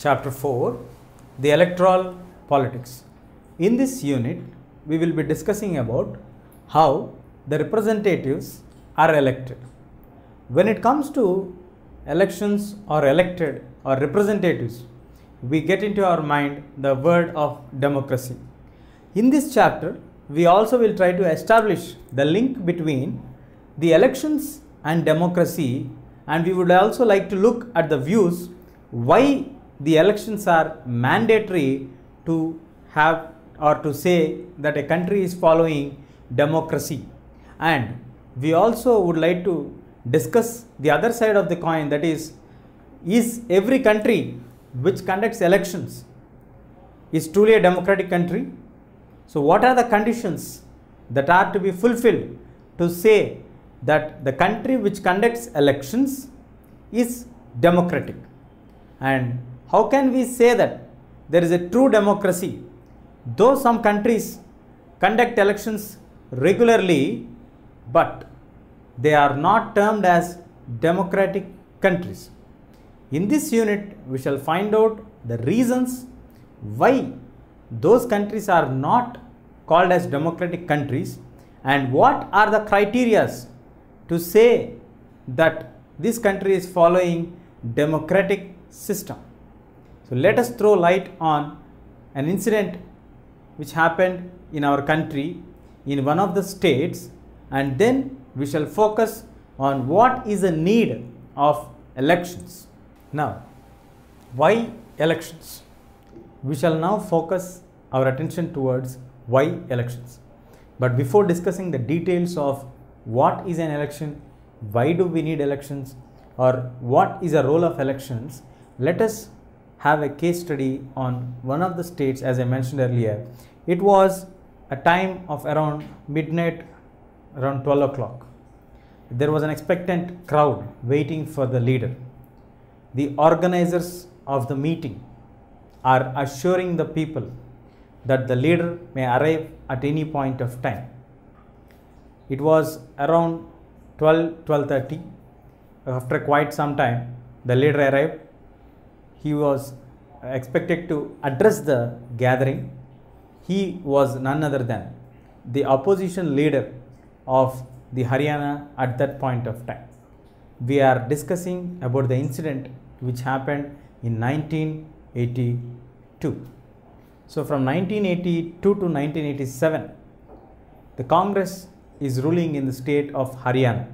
Chapter 4, the Electoral Politics. In this unit, we will be discussing about how the representatives are elected. When it comes to elections or elected or representatives, we get into our mind the word of democracy. In this chapter, we also will try to establish the link between the elections and democracy, and we would also like to look at the views why the elections are mandatory to have or to say that a country is following democracy. And we also would like to discuss the other side of the coin, that is every country which conducts elections is truly a democratic country? So what are the conditions that are to be fulfilled to say that the country which conducts elections is democratic? And how can we say that there is a true democracy? Though some countries conduct elections regularly, but they are not termed as democratic countries. In this unit, we shall find out the reasons why those countries are not called as democratic countries and what are the criteria to say that this country is following democratic system. So let us throw light on an incident which happened in our country in one of the states, and then we shall focus on what is the need of elections. Now, why elections? We shall now focus our attention towards why elections. But before discussing the details of what is an election, why do we need elections, or what is the role of elections, let us have a case study on one of the states. As I mentioned earlier, it was a time of around midnight, around 12 o'clock. There was an expectant crowd waiting for the leader. The organizers of the meeting are assuring the people that the leader may arrive at any point of time. It was around 12:30. After quite some time, the leader arrived. He was expected to address the gathering. He was none other than the opposition leader of the Haryana at that point of time. We are discussing about the incident which happened in 1982. So from 1982 to 1987, the Congress is ruling in the state of Haryana.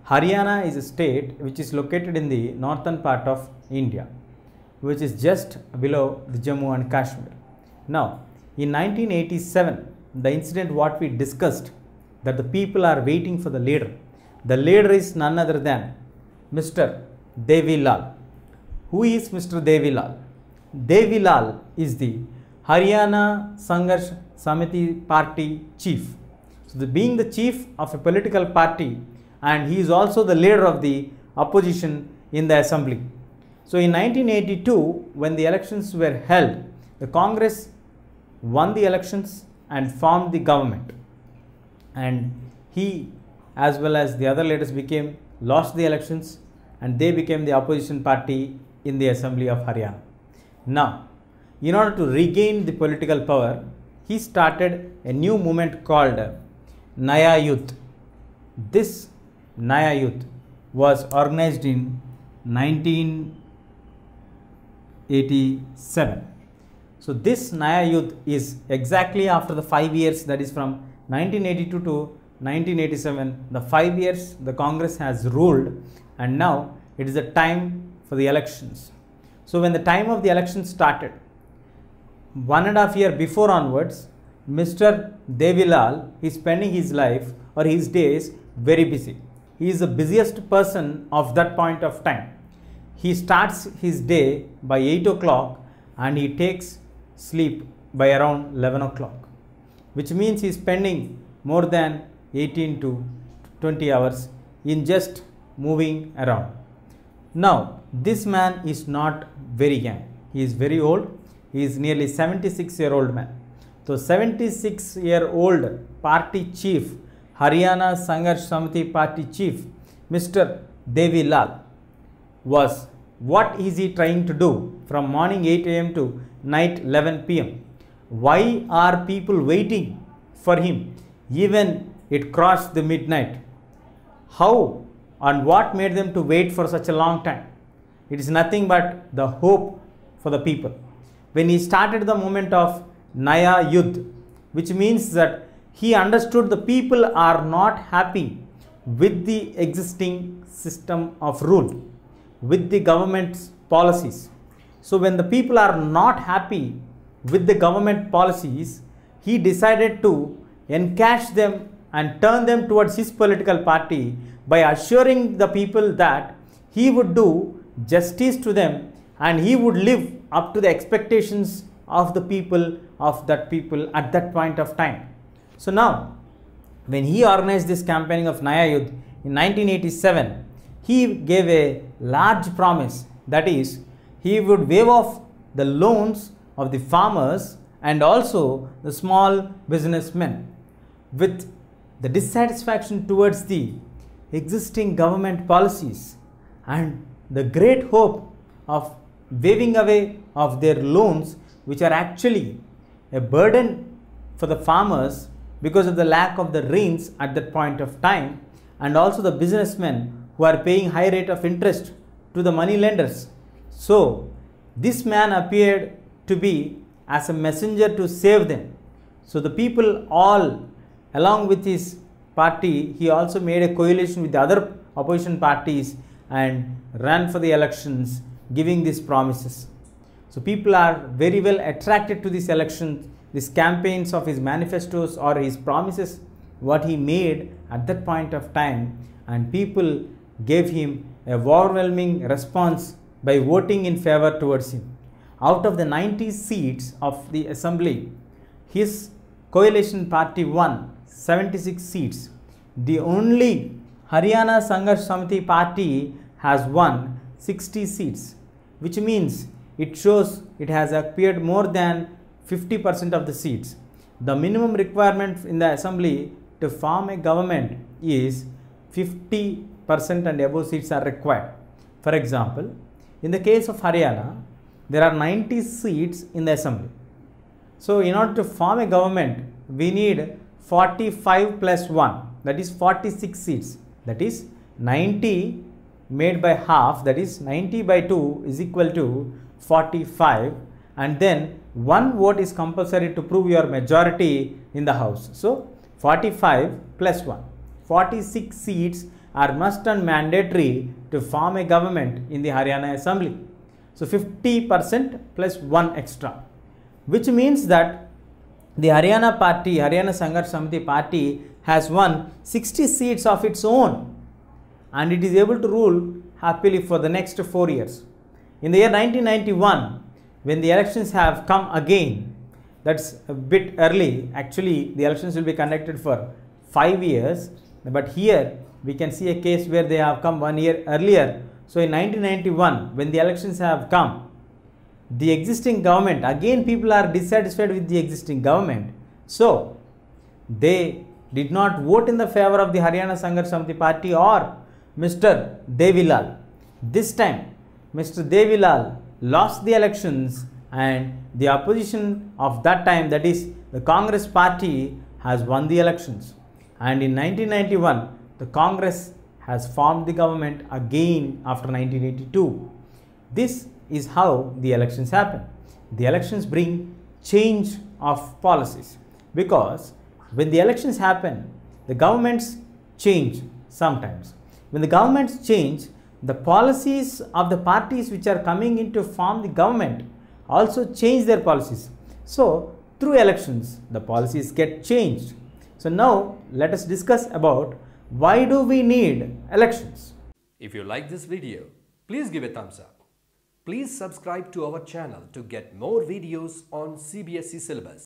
Haryana is a state which is located in the northern part of India, which is just below the Jammu and Kashmir. Now, in 1987, the incident what we discussed, that the people are waiting for the leader. The leader is none other than Mr. Devi Lal. Who is Mr. Devi Lal? Devi Lal is the Haryana Sangharsh Samiti Party chief. So, being the chief of a political party, and he is also the leader of the opposition in the assembly. So, in 1982, when the elections were held, the Congress won the elections and formed the government. And he, as well as the other leaders, lost the elections, and they became the opposition party in the assembly of Haryana. Now, in order to regain the political power, he started a new movement called Naya Youth. This Naya Youth was organized in 1987. So this Naya Youth is exactly after the 5 years, that is from 1982 to 1987, the 5 years the Congress has ruled, and now it is the time for the elections. So when the time of the election started, 1.5 years before onwards, Mr. Devi Lal is spending his life or his days very busy. He is the busiest person of that point of time. He starts his day by 8 o'clock and he takes sleep by around 11 o'clock, which means he is spending more than 18 to 20 hours in just moving around. Now, this man is not very young. He is very old. He is nearly 76-year-old man. So, 76-year-old party chief, Haryana Sangharsh Samiti Party chief, Mr. Devi Lal, was what is he trying to do from morning 8 a.m. to night 11 p.m.? Why are people waiting for him even it crossed the midnight? How and what made them to wait for such a long time? It is nothing but the hope for the people. When he started the movement of Naya Yudh, which means that he understood the people are not happy with the existing system of rule, with the government's policies. So when the people are not happy with the government policies, he decided to encash them and turn them towards his political party by assuring the people that he would do justice to them and he would live up to the expectations of the people at that point of time. So now, when he organized this campaigning of Naya Yudh in 1987, he gave a large promise, that is, he would waive off the loans of the farmers and also the small businessmen. With the dissatisfaction towards the existing government policies and the great hope of waiving away of their loans, which are actually a burden for the farmers because of the lack of the rains at that point of time, and also the businessmen who are paying high rate of interest to the money lenders. So this man appeared to be as a messenger to save them. So the people all along with his party, he also made a coalition with the other opposition parties and ran for the elections giving these promises. So people are very well attracted to this election, these campaigns of his manifestos or his promises, what he made at that point of time, and people gave him a overwhelming response by voting in favor towards him. Out of the 90 seats of the assembly, his coalition party won 76 seats. The only Haryana Sangharsh Samiti party has won 60 seats, which means it shows it has appeared more than 50% of the seats. The minimum requirement in the assembly to form a government is 50% and above seats are required. For example, in the case of Haryana, there are 90 seats in the assembly. So in order to form a government, we need 45 plus 1, that is 46 seats. That is 90 made by half, that is 90 by 2 is equal to 45, and then one vote is compulsory to prove your majority in the house. So 45 plus 1, 46 seats are must and mandatory to form a government in the Haryana assembly. So 50% plus 1 extra, which means that the Haryana party, Haryana Sangharsh Samiti party, has won 60 seats of its own, and it is able to rule happily for the next 4 years. In the year 1991, when the elections have come again, that's a bit early. Actually, the elections will be conducted for 5 years, but here we can see a case where they have come 1 year earlier. So in 1991, when the elections have come, the existing government, again people are dissatisfied with the existing government. So they did not vote in the favor of the Haryana Sangharsh Samiti party or Mr. Devilal. This time, Mr. Devilal lost the elections, and the opposition of that time, that is the Congress party, has won the elections. And in 1991, the Congress has formed the government again after 1982. This is how the elections happen. The elections bring change of policies, because when the elections happen, the governments change sometimes. When the governments change, the policies of the parties which are coming in to form the government also change their policies. So through elections, the policies get changed. So now let us discuss about why do we need elections. If you like this video, please give a thumbs up. Please subscribe to our channel to get more videos on CBSE syllabus.